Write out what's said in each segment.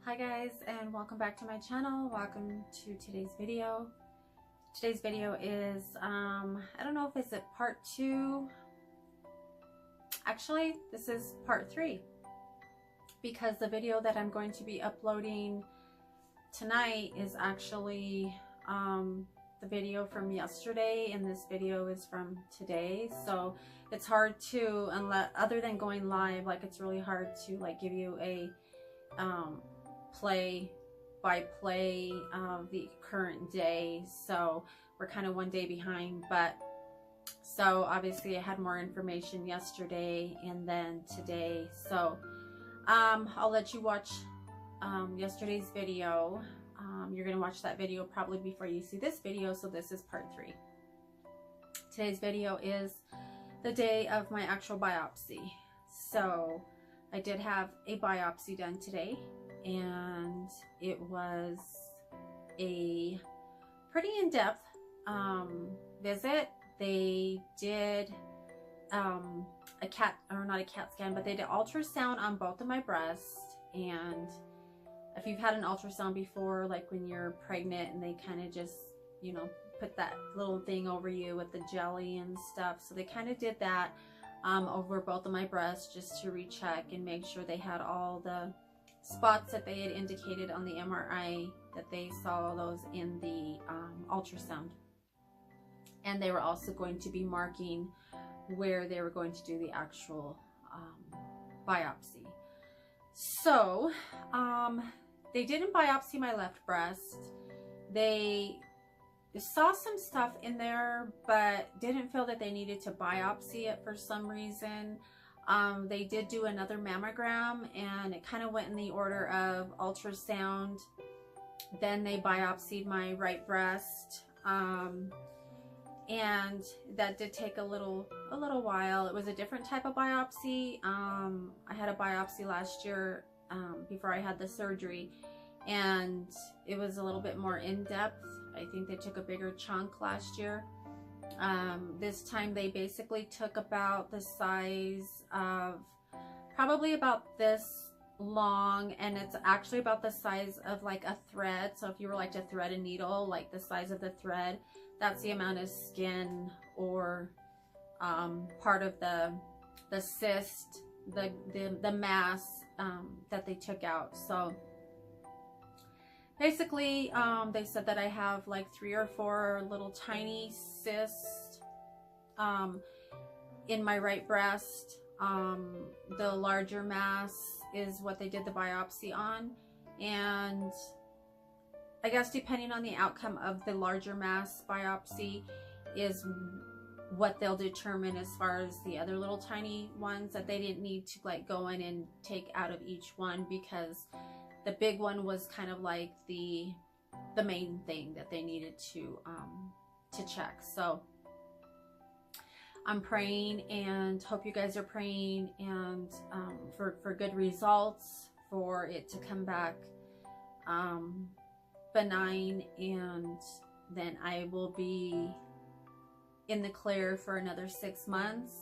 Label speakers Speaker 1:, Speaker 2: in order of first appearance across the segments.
Speaker 1: Hi guys, and welcome back to my channel. Welcome to today's video. Today's video is I don't know if it's a part 2. Actually, this is part 3, because the video that I'm going to be uploading tonight is actually the video from yesterday, and this video is from today. So it's hard to, unless other than going live, like it's really hard to like give you a play by play of the current day. So we're kind of one day behind, but so obviously I had more information yesterday and then today. So I'll let you watch yesterday's video. You're gonna watch that video probably before you see this video, so this is part 3. Today's video is the day of my actual biopsy. So I did have a biopsy done today, and it was a pretty in-depth visit. They did a CAT, or not a CAT scan, but they did ultrasound on both of my breasts. And if you've had an ultrasound before, like when you're pregnant and they kind of just, you know, put that little thing over you with the jelly and stuff, so they kind of did that over both of my breasts just to recheck and make sure they had all the spots that they had indicated on the MRI, that they saw those in the ultrasound. And they were also going to be marking where they were going to do the actual biopsy. So they didn't biopsy my left breast. They saw some stuff in there, but didn't feel that they needed to biopsy it for some reason. They did do another mammogram, and it kind of went in the order of ultrasound, then they biopsied my right breast, and that did take a little while. It was a different type of biopsy. I had a biopsy last year before I had the surgery, and it was a little bit more in-depth. I think they took a bigger chunk last year. This time they basically took about the size of, probably about this long, and it's actually about the size of like a thread. So if you were like to thread a needle, like the size of the thread, that's the amount of skin or part of the cyst, the mass that they took out. So basically, they said that I have like 3 or 4 little tiny cysts in my right breast. The larger mass is what they did the biopsy on, and I guess depending on the outcome of the larger mass biopsy is what they'll determine as far as the other little tiny ones, that they didn't need to like go in and take out of each one, because the big one was kind of like the main thing that they needed to check. So I'm praying, and hope you guys are praying, and for good results, for it to come back benign, and then I will be in the clear for another 6 months.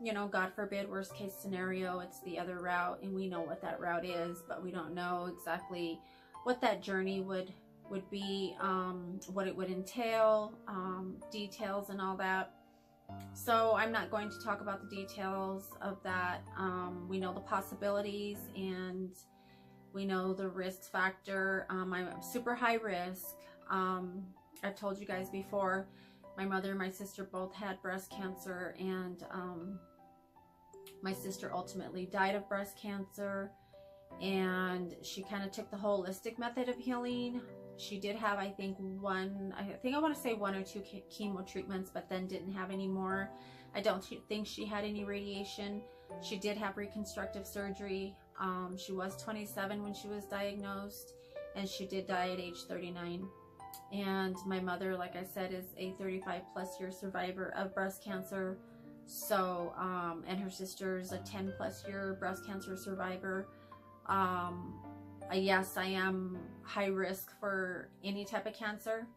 Speaker 1: You know, God forbid, worst case scenario, it's the other route, and we know what that route is, but we don't know exactly what that journey would be, what it would entail, details and all that. So I'm not going to talk about the details of that. We know the possibilities, and we know the risk factor. I'm super high risk. I've told you guys before, my mother and my sister both had breast cancer, and my sister ultimately died of breast cancer, and she kind of took the holistic method of healing. She did have, I think I want to say 1 or 2 chemo treatments, but then didn't have any more. I don't think she had any radiation. She did have reconstructive surgery. She was 27 when she was diagnosed, and she did die at age 39. And my mother, like I said, is a 35+ year survivor of breast cancer. So, and her sister's a 10+ year breast cancer survivor. Yes, I am high risk for any type of cancer,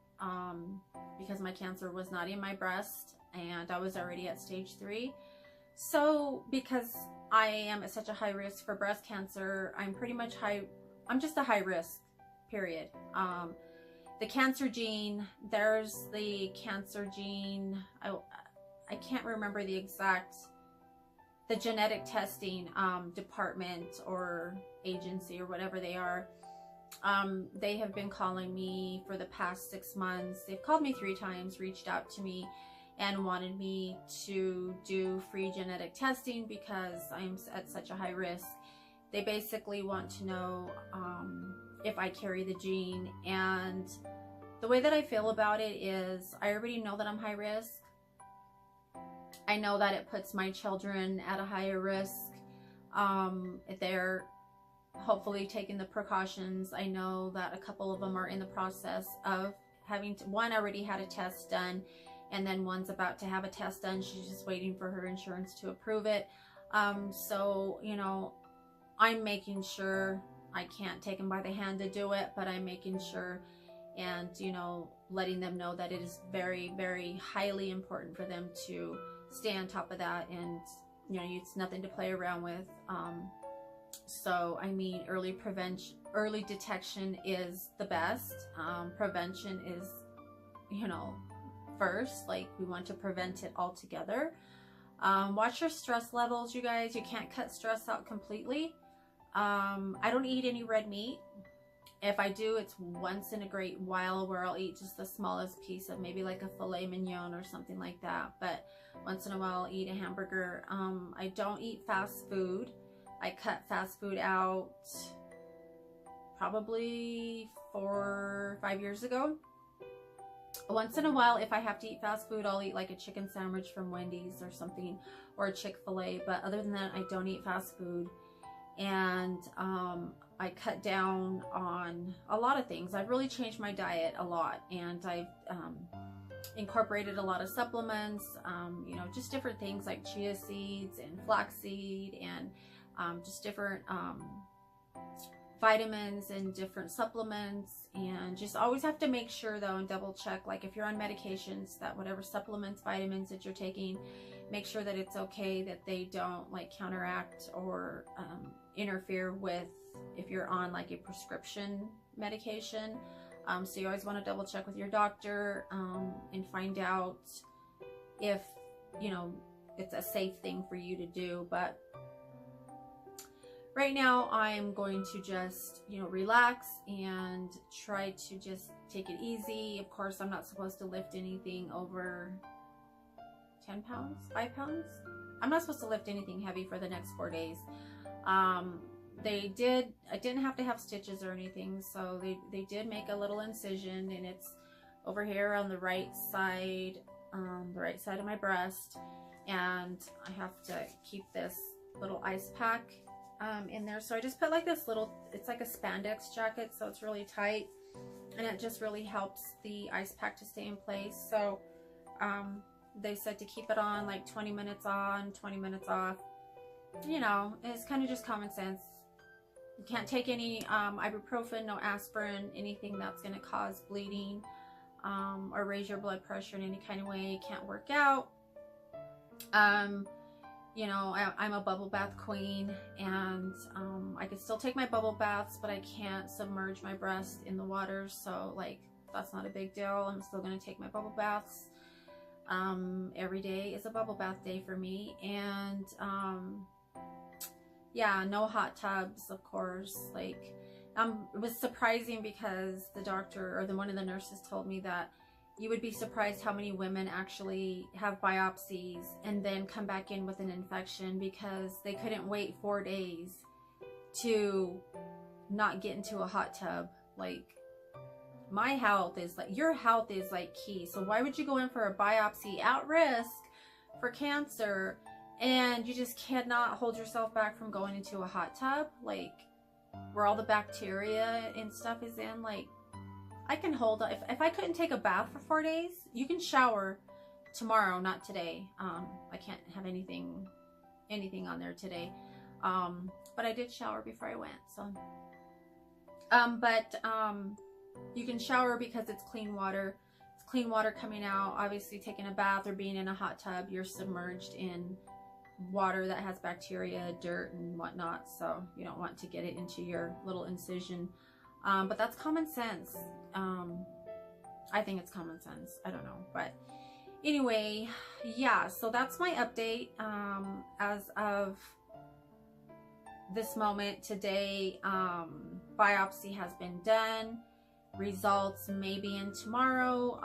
Speaker 1: because my cancer was not in my breast, and I was already at stage 3. So because I am at such a high risk for breast cancer, I'm pretty much I'm just a high risk, period. The cancer gene, there's the cancer gene, I can't remember the genetic testing department or agency or whatever they are. They have been calling me for the past 6 months. They've called me 3 times, reached out to me and wanted me to do free genetic testing because I'm at such a high risk. They basically want to know if I carry the gene, and the way that I feel about it is I already know that I'm high risk. I know that it puts my children at a higher risk. They're hopefully taking the precautions. I know that a couple of them are in the process of having to, one already had a test done, and then one's about to have a test done. She's just waiting for her insurance to approve it. So, you know, I'm making sure, I can't take them by the hand to do it, but I'm making sure and, you know, letting them know that it is very, very highly important for them to stay on top of that. And, you know, it's nothing to play around with. So, I mean, early detection is the best. Prevention is, you know, first. Like, we want to prevent it altogether. Watch your stress levels, you guys. You can't cut stress out completely. I don't eat any red meat. If I do, it's once in a great while where I'll eat just the smallest piece of maybe like a filet mignon or something like that. But once in a while I'll eat a hamburger. I don't eat fast food. I cut fast food out probably 4 or 5 years ago. Once in a while, if I have to eat fast food, I'll eat like a chicken sandwich from Wendy's or something, or a Chick-fil-A. But other than that, I don't eat fast food. And I cut down on a lot of things. I've really changed my diet a lot, and I've incorporated a lot of supplements, you know, just different things like chia seeds and flaxseed, and just different vitamins and different supplements. And just always have to make sure though, and double check, like if you're on medications, that whatever supplements, vitamins that you're taking, make sure that it's okay, that they don't like counteract or interfere with if you're on like a prescription medication. So you always want to double check with your doctor and find out if, you know, it's a safe thing for you to do. But right now I'm going to just, you know, relax and try to just take it easy. Of course, I'm not supposed to lift anything over 10 pounds, 5 pounds. I'm not supposed to lift anything heavy for the next 4 days. I didn't have to have stitches or anything, so they did make a little incision, and it's over here on the right side of my breast, and I have to keep this little ice pack in there. So I just put like this little, it's like a spandex jacket, so it's really tight, and it just really helps the ice pack to stay in place. So they said to keep it on like 20 minutes on, 20 minutes off. You know, it's kind of just common sense. You can't take any ibuprofen, no aspirin, anything that's going to cause bleeding or raise your blood pressure in any kind of way. You can't work out. You know, I'm a bubble bath queen, and I can still take my bubble baths, but I can't submerge my breast in the water. So like, that's not a big deal. I'm still going to take my bubble baths. Every day is a bubble bath day for me. And yeah, no hot tubs, of course. Like, it was surprising because the doctor or one of the nurses told me that you would be surprised how many women actually have biopsies and then come back in with an infection because they couldn't wait 4 days to not get into a hot tub. Like, my health is like, your health is like key. So why would you go in for a biopsy at risk for cancer and you just cannot hold yourself back from going into a hot tub, like where all the bacteria and stuff is in? Like, I can hold, if I couldn't take a bath for 4 days, you can shower tomorrow, not today. I can't have anything on there today. But I did shower before I went, so. You can shower because it's clean water. It's clean water coming out. Obviously, taking a bath or being in a hot tub, you're submerged in water that has bacteria, dirt and whatnot, so you don't want to get it into your little incision. But that's common sense. I think it's common sense. I don't know, but anyway, yeah, so that's my update. As of this moment today, biopsy has been done. Results may be in tomorrow,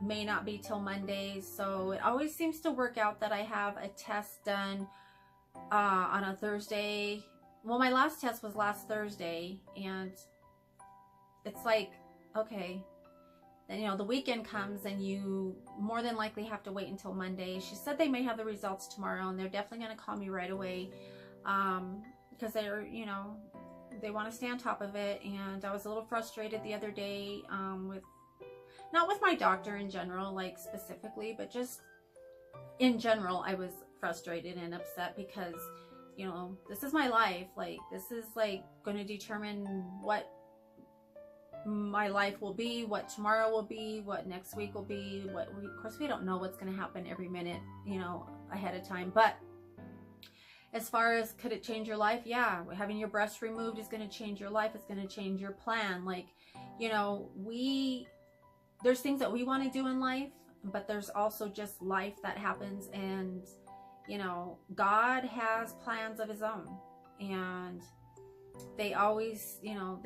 Speaker 1: may not be till Monday. So it always seems to work out that I have a test done on a Thursday. Well, my last test was last Thursday, and it's like, okay, then, you know, the weekend comes and you more than likely have to wait until Monday. She said they may have the results tomorrow, and they're definitely going to call me right away, because they're, you know, they want to stay on top of it. And I was a little frustrated the other day, not with my doctor in general, like specifically, but just in general, I was frustrated and upset because, you know, this is my life. Like, this is like going to determine what my life will be, what tomorrow will be, what next week will be, of course we don't know what's going to happen every minute, you know, ahead of time. But as far as could it change your life? Yeah, having your breast removed is going to change your life. It's going to change your plan. Like, you know, there's things that we want to do in life, but there's also just life that happens. And, you know, God has plans of his own, and they always, you know,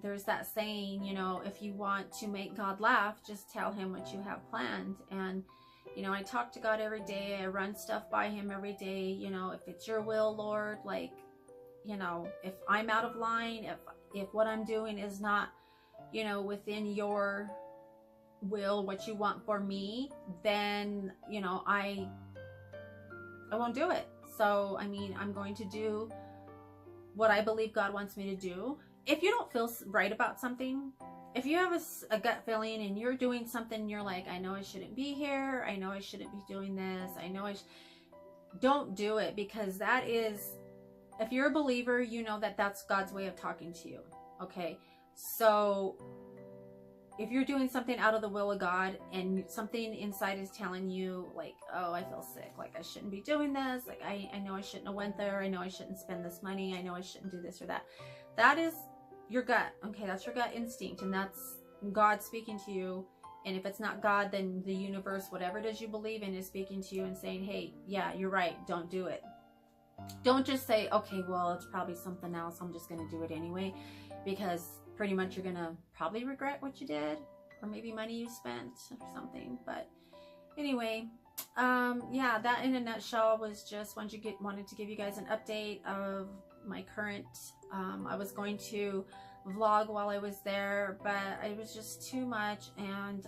Speaker 1: there's that saying, you know, if you want to make God laugh, just tell him what you have planned. And, you know, I talk to God every day. I run stuff by him every day. You know, if it's your will, Lord, like, you know, if I'm out of line, if what I'm doing is not, you know, within your will, what you want for me, then, you know, I won't do it. So, I mean, I'm going to do what I believe God wants me to do. If you don't feel right about something, if you have a gut feeling and you're doing something, you're like, I know I shouldn't be here, I know I shouldn't be doing this, I know don't do it, because that is, if you're a believer, you know that that's God's way of talking to you. Okay, so if you're doing something out of the will of God and something inside is telling you like, oh, I feel sick, like I shouldn't be doing this, like I know I shouldn't have went there, I know I shouldn't spend this money, I know I shouldn't do this or that, that is your gut. Okay, that's your gut instinct, and that's God speaking to you. And if it's not God, then the universe, whatever it is you believe in, is speaking to you and saying, hey, yeah, you're right, don't do it. Don't just say, okay, well, it's probably something else, I'm just going to do it anyway, because pretty much you're going to probably regret what you did, or maybe money you spent or something. But anyway, yeah, that in a nutshell was just wanted to give you guys an update of my current, I was going to vlog while I was there, but it was just too much. And,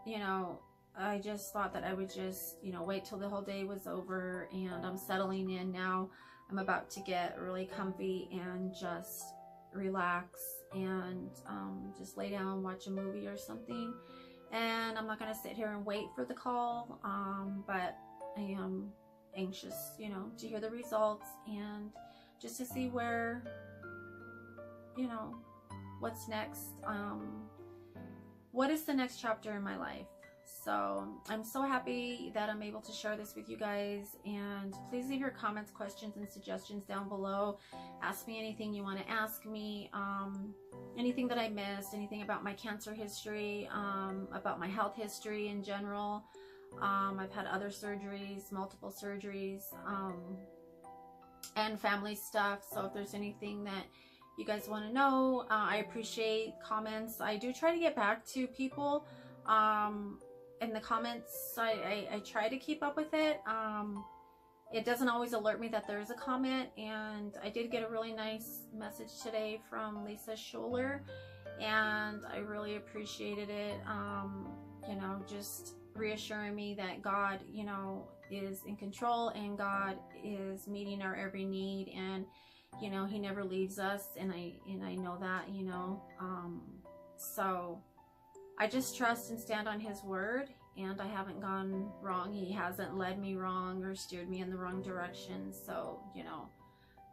Speaker 1: you know, I just thought that I would just, you know, wait till the whole day was over. And I'm settling in now. I'm about to get really comfy and just relax and just lay down, watch a movie or something. And I'm not going to sit here and wait for the call, but I am anxious, you know, to hear the results and just to see where, you know, what's next. What is the next chapter in my life? So I'm so happy that I'm able to share this with you guys. And please leave your comments, questions, and suggestions down below. Ask me anything you want to ask me, anything that I missed, anything about my cancer history, about my health history in general. I've had other surgeries, multiple surgeries, and family stuff. So if there's anything that you guys want to know, I appreciate comments. I do try to get back to people in the comments. I try to keep up with it. It doesn't always alert me that there is a comment, and I did get a really nice message today from Lisa Schuler, and I really appreciated it. You know, just reassuring me that God, you know, is in control, and God is meeting our every need, and you know, he never leaves us, and I know that, you know. So I just trust and stand on his word, and I haven't gone wrong. He hasn't led me wrong or steered me in the wrong direction. So, you know,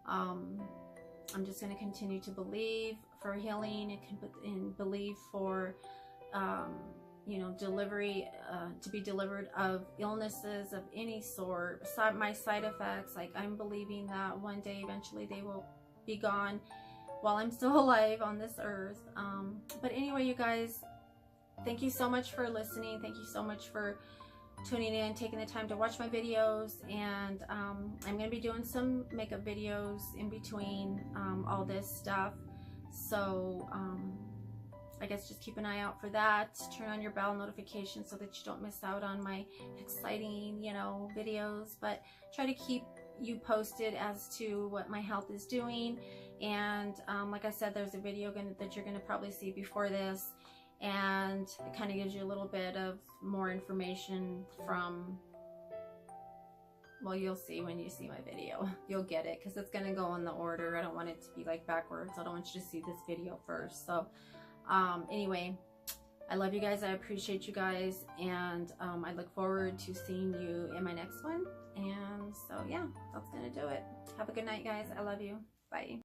Speaker 1: I'm just going to continue to believe for healing and believe for you know, delivery, to be delivered of illnesses of any sort, my side effects. Like, I'm believing that one day eventually they will be gone while I'm still alive on this earth. But anyway, you guys, thank you so much for listening. Thank you so much for tuning in, taking the time to watch my videos. And I'm going to be doing some makeup videos in between all this stuff. So I guess just keep an eye out for that. Turn on your bell notification so that you don't miss out on my exciting, you know, videos. But try to keep you posted as to what my health is doing. And like I said, there's a video that you're going to probably see before this, and it kind of gives you a little bit of more information from, well, you'll see when you see my video. You'll get it, because it's going to go in the order. I don't want it to be like backwards. I don't want you to see this video first. So anyway, I love you guys. I appreciate you guys. And I look forward to seeing you in my next one. And so, yeah, that's going to do it. Have a good night, guys. I love you. Bye.